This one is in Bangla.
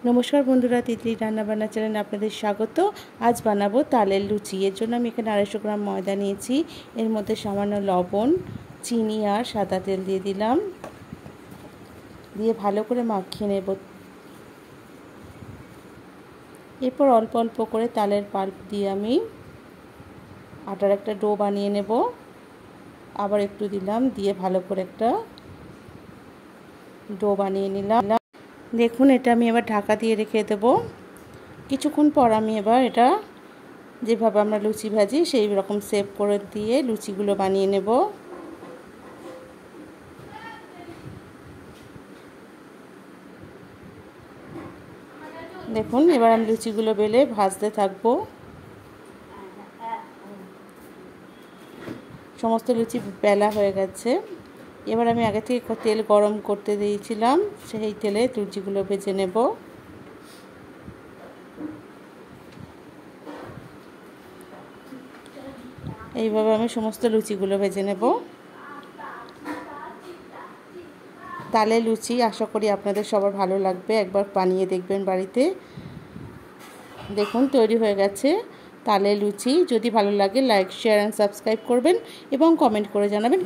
नमस्कार बंधुरा तितली रान्ना बान्ना चैनेले आपनादेर स्वागत। आज बानाबो तालेर लुचि। एर जोन्नो आमि एखाने 250 ग्राम मयदा निয়েছি। एर मধ্যে सामान्य लवण, चिनी और सादा तेल दिए दिलाम। दिए भालो करे माखिয়ে नेब। एरपर अल्प अल्प करे तालेर पाल्प दिए आमि आटार एकटा डो बानिয়ে नेब। आबार एकटू दिलाम, दिए भालो करे एकटा डो बानिয়ে निलाम। देखुन এটা আমি এবার ঢাকা দিয়ে রেখে দেব। কিছুক্ষণ পর আমি এবার এটা যেভাবে আমরা লুচি ভাজি সেই রকম শেপ করে দিয়ে লুচিগুলো বানিয়ে নেব। দেখুন এবার আমি লুচিগুলো বেলে ভাজতে থাকবো। সমস্ত লুচি বেলা হয়ে গেছে। এবার আমি আগে থেকে তেল গরম করতে দিয়েছিলাম, সেই তেলে লুচিগুলো ভেজে নেব। এইভাবে আমি সমস্ত লুচিগুলো ভেজে নেব। তালের লুচি আশা করি আপনাদের সবার ভালো লাগবে, একবার বানিয়ে দেখবেন বাড়িতে। দেখুন তৈরি হয়ে গেছে তালের লুচি। যদি ভালো লাগে লাইক, শেয়ার এন্ড সাবস্ক্রাইব করবেন এবং কমেন্ট করে জানাবেন।